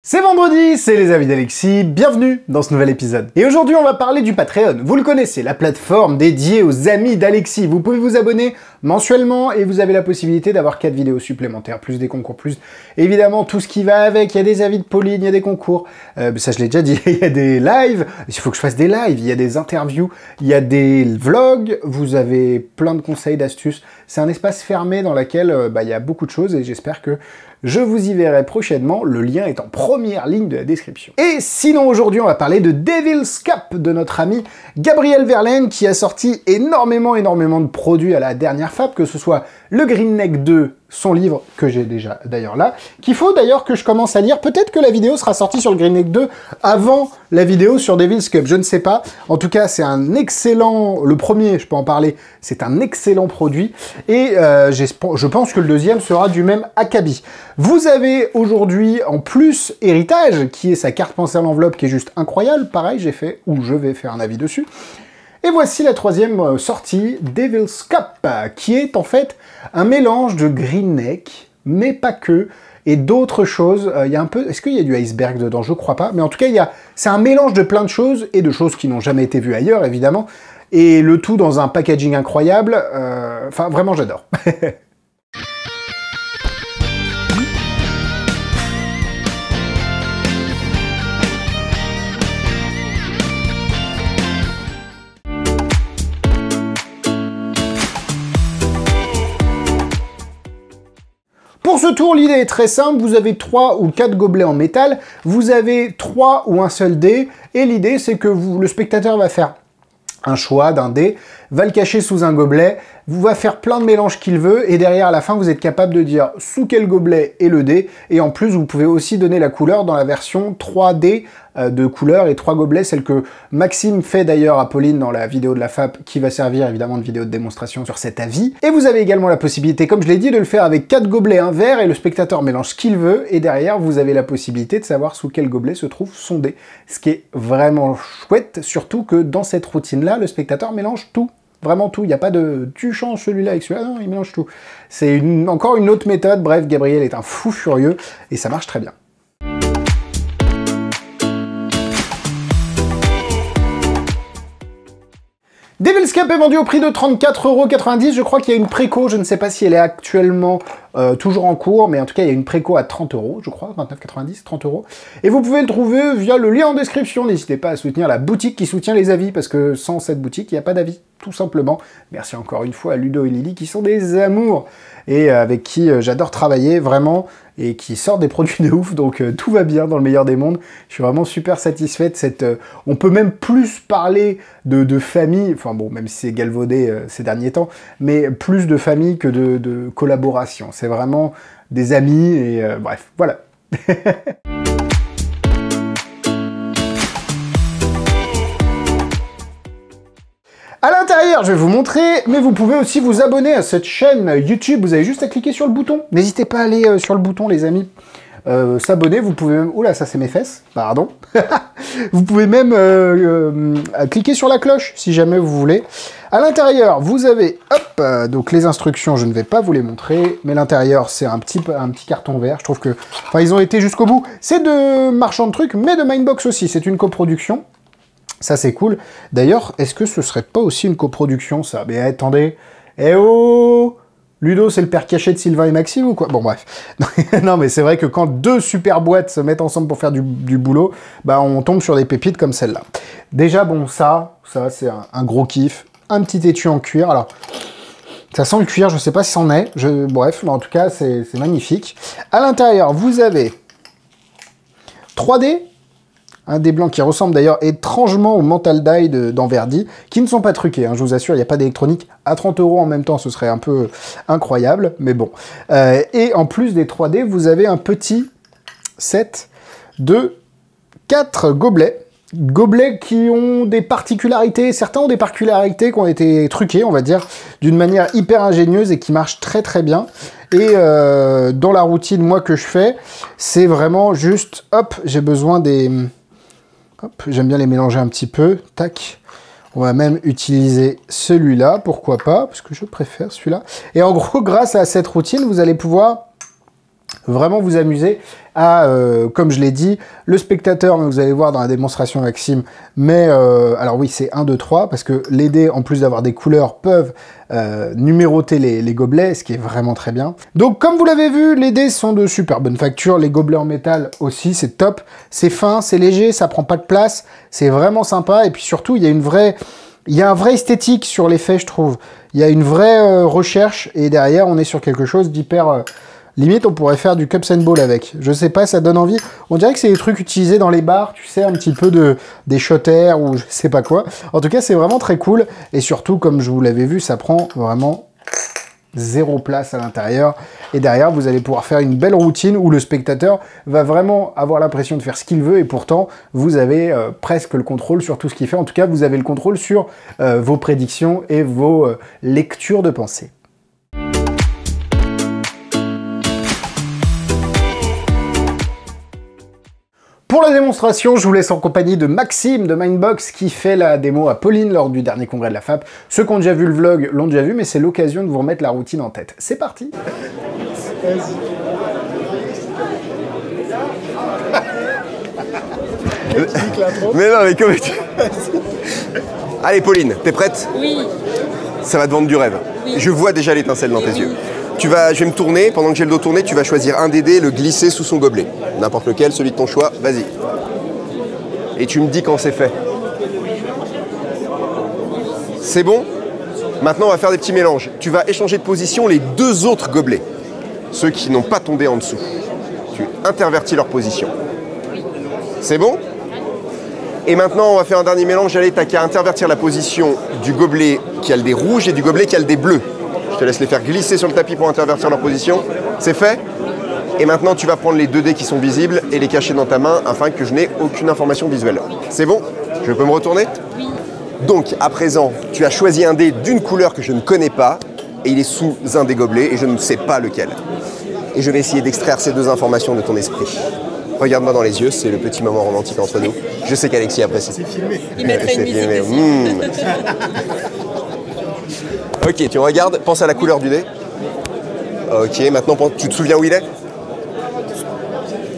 C'est vendredi, c'est les avis d'Alexis, bienvenue dans ce nouvel épisode. Et aujourd'hui on va parler du Patreon. Vous le connaissez, la plateforme dédiée aux amis d'Alexis. Vous pouvez vous abonner mensuellement et vous avez la possibilité d'avoir 4 vidéos supplémentaires, plus des concours, plus évidemment tout ce qui va avec. Il y a des avis de Pauline, il y a des concours, ça je l'ai déjà dit, il y a des lives, il faut que je fasse des lives, il y a des interviews, il y a des vlogs, vous avez plein de conseils, d'astuces. C'est un espace fermé dans lequel il y a beaucoup de choses et j'espère que je vous y verrai prochainement, le lien est en première ligne de la description. Et sinon aujourd'hui on va parler de Devil's Cup de notre ami Gabriel Verlaine qui a sorti énormément de produits à la dernière FAP, que ce soit le Green Neck 2, son livre que j'ai déjà d'ailleurs là, qu'il faut d'ailleurs que je commence à lire. Peut-être que la vidéo sera sortie sur le Green Neck 2 avant la vidéo sur Devil's Cup, je ne sais pas. En tout cas c'est un excellent, le premier je peux en parler, c'est un excellent produit et je pense que le deuxième sera du même acabit. Vous avez aujourd'hui en plus Héritage, qui est sa carte pensée à l'enveloppe, qui est juste incroyable. Pareil, j'ai fait, ou je vais faire un avis dessus. Et voici la troisième sortie, Devil's Cup, qui est en fait un mélange de Green Neck, mais pas que, et d'autres choses. Il y a un peu, est-ce qu'il y a du iceberg dedans? Je crois pas, mais en tout cas, c'est un mélange de plein de choses, et de choses qui n'ont jamais été vues ailleurs, évidemment, et le tout dans un packaging incroyable. Enfin, vraiment, j'adore. Pour ce tour, l'idée est très simple, vous avez 3 ou 4 gobelets en métal, vous avez 3 ou un seul dé, et l'idée c'est que le spectateur va faire un choix d'un dé, va le cacher sous un gobelet, vous va faire plein de mélanges qu'il veut, et derrière à la fin vous êtes capable de dire sous quel gobelet est le dé, et en plus vous pouvez aussi donner la couleur dans la version 3D de couleurs et 3 gobelets, celle que Maxime fait d'ailleurs à Pauline dans la vidéo de la FAP, qui va servir évidemment de vidéo de démonstration sur cet avis. Et vous avez également la possibilité, comme je l'ai dit, de le faire avec 4 gobelets, un verre, et le spectateur mélange ce qu'il veut, et derrière vous avez la possibilité de savoir sous quel gobelet se trouve son dé. Ce qui est vraiment chouette, surtout que dans cette routine-là, le spectateur mélange tout. Vraiment tout, il n'y a pas de « tu changes celui-là avec celui-là », non, il mélange tout. C'est encore une autre méthode, bref, Gabriel est un fou furieux, et ça marche très bien. Devil's Cup est vendu au prix de 34,90 €, je crois qu'il y a une préco, je ne sais pas si elle est actuellement toujours en cours, mais en tout cas il y a une préco à 30 €, je crois, 29,90 €, 30 €. Et vous pouvez le trouver via le lien en description, n'hésitez pas à soutenir la boutique qui soutient les avis, parce que sans cette boutique, il n'y a pas d'avis, tout simplement. Merci encore une fois à Ludo et Lily, qui sont des amours, et avec qui j'adore travailler, vraiment, et qui sortent des produits de ouf, donc tout va bien dans le meilleur des mondes. Je suis vraiment super satisfait de cette... on peut même plus parler de famille, enfin bon, même si c'est galvaudé ces derniers temps, mais plus de famille que de collaboration. C'est vraiment des amis, et bref, voilà. À l'intérieur, je vais vous montrer, mais vous pouvez aussi vous abonner à cette chaîne YouTube. Vous avez juste à cliquer sur le bouton. N'hésitez pas à aller sur le bouton, les amis. S'abonner, vous pouvez même... Oula, ça c'est mes fesses, pardon. Vous pouvez même cliquer sur la cloche, si jamais vous voulez. À l'intérieur, vous avez, hop, donc les instructions, je ne vais pas vous les montrer, mais l'intérieur, c'est un petit carton vert. Je trouve que... Enfin, ils ont été jusqu'au bout. C'est de Marchand de Trucs, mais de Mindbox aussi. C'est une coproduction. Ça, c'est cool. D'ailleurs, est-ce que ce serait pas aussi une coproduction, ça? Mais attendez. Eh oh! Ludo, c'est le père caché de Sylvain et Maxime ou quoi? Bon, bref. Non, mais c'est vrai que quand 2 super boîtes se mettent ensemble pour faire du boulot, bah, on tombe sur des pépites comme celle-là. Déjà, bon, ça c'est un gros kiff. Un petit étui en cuir. Alors, ça sent le cuir, je sais pas si c'en est. Bref, mais en tout cas, c'est magnifique. À l'intérieur, vous avez 3D. Un des blancs qui ressemble d'ailleurs étrangement au Mental Die d'Anverdi, qui ne sont pas truqués, hein, je vous assure, il n'y a pas d'électronique. À 30 € en même temps, ce serait un peu incroyable, mais bon. Et en plus des 3D, vous avez un petit set de 4 gobelets. Gobelets qui ont des particularités, certains ont des particularités qui ont été truquées, on va dire, d'une manière hyper ingénieuse et qui marchent très très bien. Et dans la routine, moi, que je fais, c'est vraiment juste, hop, j'ai besoin des... Hop, j'aime bien les mélanger un petit peu, tac. On va même utiliser celui-là, pourquoi pas, parce que je préfère celui-là. Et en gros, grâce à cette routine, vous allez pouvoir vraiment vous amuser à, comme je l'ai dit, le spectateur, vous allez voir dans la démonstration Maxime, mais alors oui, c'est 1, 2, 3, parce que les dés, en plus d'avoir des couleurs, peuvent numéroter les gobelets, ce qui est vraiment très bien. Donc, comme vous l'avez vu, les dés sont de super bonne facture, les gobelets en métal aussi, c'est top, c'est fin, c'est léger, ça prend pas de place, c'est vraiment sympa, et puis surtout, il y a un vrai esthétique sur l'effet, je trouve. Il y a une vraie recherche, et derrière, on est sur quelque chose d'hyper... limite, on pourrait faire du Cups and Ball avec. Je sais pas, ça donne envie. On dirait que c'est des trucs utilisés dans les bars, tu sais, un petit peu des shotters ou je sais pas quoi. En tout cas, c'est vraiment très cool. Et surtout, comme je vous l'avais vu, ça prend vraiment 0 place à l'intérieur. Et derrière, vous allez pouvoir faire une belle routine où le spectateur va vraiment avoir l'impression de faire ce qu'il veut. Et pourtant, vous avez presque le contrôle sur tout ce qu'il fait. En tout cas, vous avez le contrôle sur vos prédictions et vos lectures de pensée. Pour la démonstration, je vous laisse en compagnie de Maxime de Mindbox qui fait la démo à Pauline lors du dernier congrès de la FAP. Ceux qui ont déjà vu le vlog l'ont déjà vu, mais c'est l'occasion de vous remettre la routine en tête. C'est parti. Mais non, mais comment tu... Allez Pauline, t'es prête? Oui. Ça va te vendre du rêve. Oui. Je vois déjà l'étincelle dans tes yeux. Je vais me tourner, pendant que j'ai le dos tourné, tu vas choisir un des dés et le glisser sous son gobelet. N'importe lequel, celui de ton choix, vas-y. Et tu me dis quand c'est fait. C'est bon? Maintenant, on va faire des petits mélanges. Tu vas échanger de position les 2 autres gobelets. Ceux qui n'ont pas ton dé en dessous. Tu intervertis leur position. C'est bon? Et maintenant, on va faire un dernier mélange. Allez, t'as qu'à intervertir la position du gobelet qui a le dé rouge et du gobelet qui a le dé bleu. Je te laisse les faire glisser sur le tapis pour intervertir leur position. C'est fait? Et maintenant, tu vas prendre les 2 dés qui sont visibles et les cacher dans ta main afin que je n'ai aucune information visuelle. C'est bon? Je peux me retourner? Oui. Donc, à présent, tu as choisi un dé d'une couleur que je ne connais pas et il est sous un des gobelets et je ne sais pas lequel. Et je vais essayer d'extraire ces 2 informations de ton esprit. Regarde-moi dans les yeux, c'est le petit moment romantique entre nous. Je sais qu'Alexis apprécie. C'est filmé. Il mettrait une musique filmé. dessus. Ok, tu regardes, pense à la couleur du dé. Ok, maintenant, tu te souviens où il est?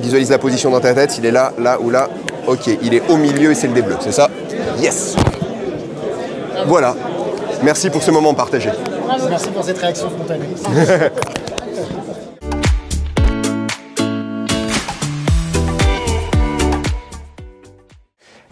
Visualise la position dans ta tête, il est là, là ou là. Ok, il est au milieu et c'est le dé bleu, c'est ça? Yes! Voilà. Merci pour ce moment partagé. Bravo. Merci pour cette réaction spontanée.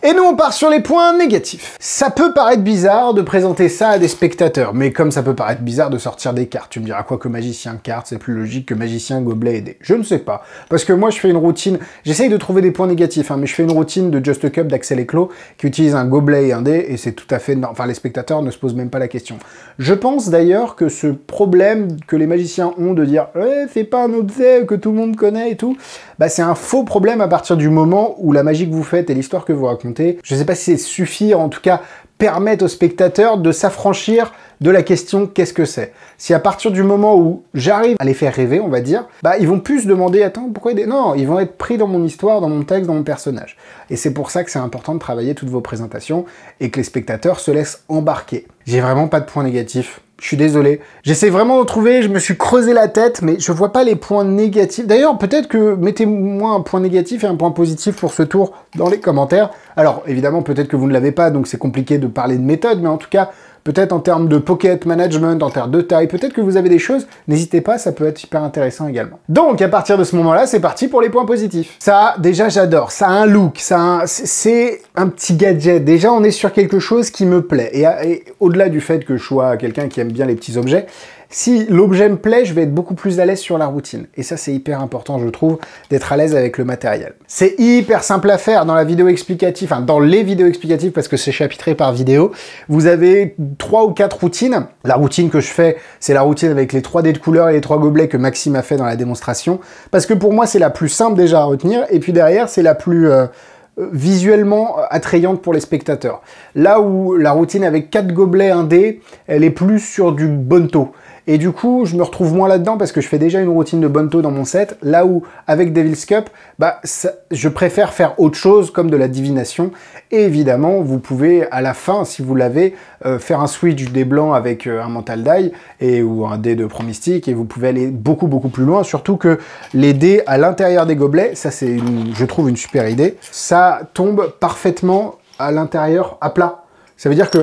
Et nous, on part sur les points négatifs. Ça peut paraître bizarre de présenter ça à des spectateurs, mais comme ça peut paraître bizarre de sortir des cartes, tu me diras quoi que magicien cartes, c'est plus logique que magicien gobelet et dés. Je ne sais pas, parce que moi je fais une routine, j'essaye de trouver des points négatifs, mais je fais une routine de Just a Cup d'Axel Eclos qui utilise un gobelet et un dé, et c'est tout à fait... Enfin, les spectateurs ne se posent même pas la question. Je pense d'ailleurs que ce problème que les magiciens ont de dire ouais, c'est pas un objet que tout le monde connaît et tout, bah c'est un faux problème à partir du moment où la magie que vous faites et l'histoire que vous racontez, je sais pas si c'est suffire, en tout cas permettre aux spectateurs de s'affranchir de la question qu'est-ce que c'est. Si à partir du moment où j'arrive à les faire rêver, on va dire, bah ils vont plus se demander attends pourquoi non, ils vont être pris dans mon histoire, dans mon texte, dans mon personnage. Et c'est pour ça que c'est important de travailler toutes vos présentations et que les spectateurs se laissent embarquer. J'ai vraiment pas de points négatifs. Je suis désolé. J'essaie vraiment de trouver, je me suis creusé la tête, mais je vois pas les points négatifs. D'ailleurs, peut-être que mettez-moi un point négatif et un point positif pour ce tour dans les commentaires. Alors, évidemment, peut-être que vous ne l'avez pas, donc c'est compliqué de parler de méthode, mais en tout cas, peut-être en termes de pocket management, en termes de taille, peut-être que vous avez des choses, n'hésitez pas, ça peut être hyper intéressant également. Donc, à partir de ce moment-là, c'est parti pour les points positifs. Ça, déjà, j'adore. Ça a un look, c'est un petit gadget. Déjà, on est sur quelque chose qui me plaît. Et au-delà du fait que je sois quelqu'un qui aime bien les petits objets, si l'objet me plaît, je vais être beaucoup plus à l'aise sur la routine. Et ça, c'est hyper important, je trouve, d'être à l'aise avec le matériel. C'est hyper simple à faire dans la vidéo explicative, enfin, dans les vidéos explicatives, parce que c'est chapitré par vidéo. Vous avez 3 ou 4 routines. La routine que je fais, c'est la routine avec les 3 dés de couleur et les 3 gobelets que Maxime a fait dans la démonstration. Parce que pour moi, c'est la plus simple déjà à retenir. Et puis derrière, c'est la plus... visuellement attrayante pour les spectateurs. Là où la routine avec 4 gobelets, un dé, elle est plus sur du bonneto. et du coup, je me retrouve moins là-dedans parce que je fais déjà une routine de Bonto dans mon set, là où, avec Devil's Cup, bah, je préfère faire autre chose, comme de la divination, et évidemment, vous pouvez, à la fin, si vous l'avez, faire un switch des blancs avec un mental die, ou un dé de pro-mystique, et vous pouvez aller beaucoup plus loin, surtout que les dés à l'intérieur des gobelets, ça c'est, je trouve, une super idée, ça tombe parfaitement à l'intérieur à plat. Ça veut dire que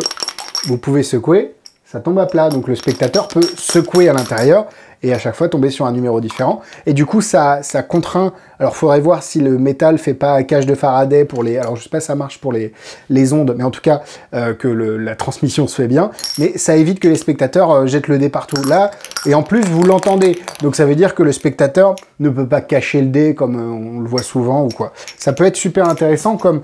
vous pouvez secouer, ça tombe à plat, donc le spectateur peut secouer à l'intérieur et à chaque fois tomber sur un numéro différent. Et du coup, ça contraint. Alors, il faudrait voir si le métal fait pas cage de Faraday pour les... Alors, je sais pas si ça marche pour les ondes, mais en tout cas, que la transmission se fait bien. Mais ça évite que les spectateurs jettent le dé partout. Là, et en plus, vous l'entendez. Donc, ça veut dire que le spectateur ne peut pas cacher le dé comme on le voit souvent ou quoi. Ça peut être super intéressant comme...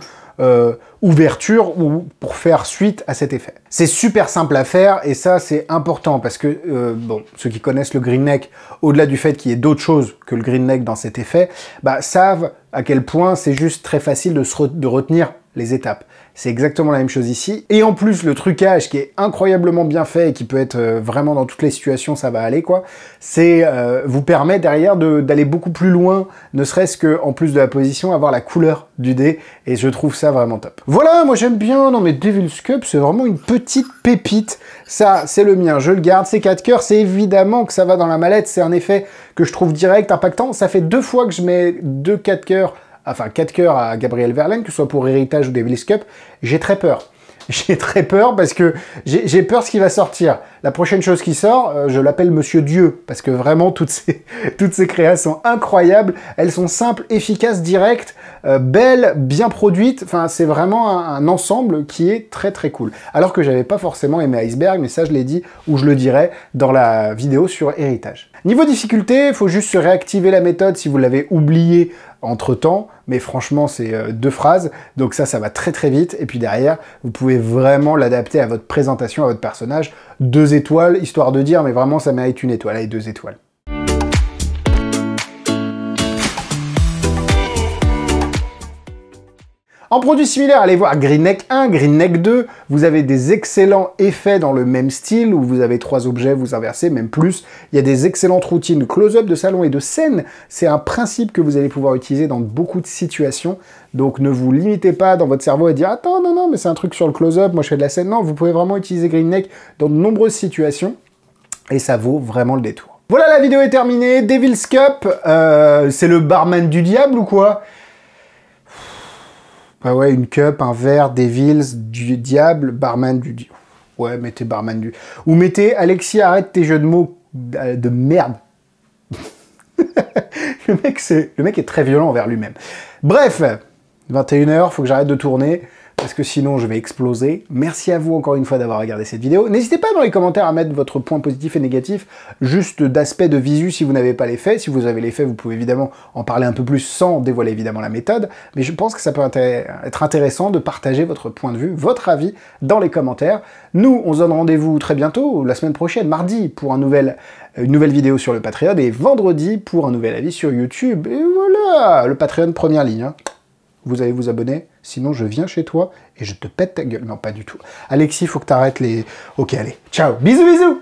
ouverture ou pour faire suite à cet effet. C'est super simple à faire et ça c'est important parce que bon, ceux qui connaissent le green neck, au-delà du fait qu'il y ait d'autres choses que le green neck dans cet effet, bah, savent à quel point c'est juste très facile de retenir les étapes. C'est exactement la même chose ici. Et en plus, le trucage qui est incroyablement bien fait et qui peut être vraiment dans toutes les situations, ça va aller quoi, c'est vous permet derrière d'aller beaucoup plus loin, ne serait-ce que en plus de la position, avoir la couleur du dé, et je trouve ça vraiment top. Voilà, moi j'aime bien, non mais Devil's Cup, c'est vraiment une petite pépite. Ça, c'est le mien, je le garde, c'est 4 cœurs, c'est évidemment que ça va dans la mallette, c'est un effet que je trouve direct, impactant. Ça fait 2 fois que je mets 2 4 cœurs, enfin 4 cœurs à Gabriel Verlaine, que ce soit pour Héritage ou Devil's Cup. J'ai très peur. J'ai très peur parce que j'ai peur ce qui va sortir. La prochaine chose qui sort, je l'appelle Monsieur Dieu, parce que vraiment, toutes ces créations sont incroyables. Elles sont simples, efficaces, directes, belles, bien produites. Enfin, c'est vraiment un ensemble qui est très très cool. Alors que j'avais pas forcément aimé Iceberg, mais ça je l'ai dit, ou je le dirai dans la vidéo sur Héritage. Niveau difficulté, il faut juste se réactiver la méthode si vous l'avez oublié entre-temps, mais franchement, c'est 2 phrases, donc ça va très très vite, et puis derrière, vous pouvez vraiment l'adapter à votre présentation, à votre personnage. 2 étoiles, histoire de dire, mais vraiment, ça mérite 1 étoile, allez, 2 étoiles. En produits similaires, allez voir Green Neck 1, Green Neck 2, vous avez des excellents effets dans le même style, où vous avez 3 objets, vous inversez, même plus. Il y a des excellentes routines close-up de salon et de scène. C'est un principe que vous allez pouvoir utiliser dans beaucoup de situations. Donc ne vous limitez pas dans votre cerveau à dire « Attends, non, mais c'est un truc sur le close-up, moi je fais de la scène ». Non, vous pouvez vraiment utiliser Green Neck dans de nombreuses situations, et ça vaut vraiment le détour. Voilà, la vidéo est terminée. Devil's Cup, c'est le barman du diable ou quoi ? Ah ouais, une cup, un verre, Devils, du diable, barman du diable. Ouais, mettez barman du... Ou mettez Alexis, arrête tes jeux de mots de merde. le mec est très violent envers lui-même. Bref, 21 h, faut que j'arrête de tourner, parce que sinon je vais exploser. Merci à vous encore une fois d'avoir regardé cette vidéo. N'hésitez pas dans les commentaires à mettre votre point positif et négatif, juste d'aspect de visu si vous n'avez pas les faits. Si vous avez les faits, vous pouvez évidemment en parler un peu plus sans dévoiler évidemment la méthode, mais je pense que ça peut être intéressant de partager votre point de vue, votre avis dans les commentaires. Nous, on se donne rendez-vous très bientôt, la semaine prochaine, mardi, pour une nouvelle vidéo sur le Patreon, et vendredi pour un nouvel avis sur YouTube. Et voilà, le Patreon première ligne, hein. Vous allez vous abonner, sinon je viens chez toi et je te pète ta gueule. Non, pas du tout. Alexis, faut que t'arrêtes les... Ok, allez, ciao, bisous, bisous.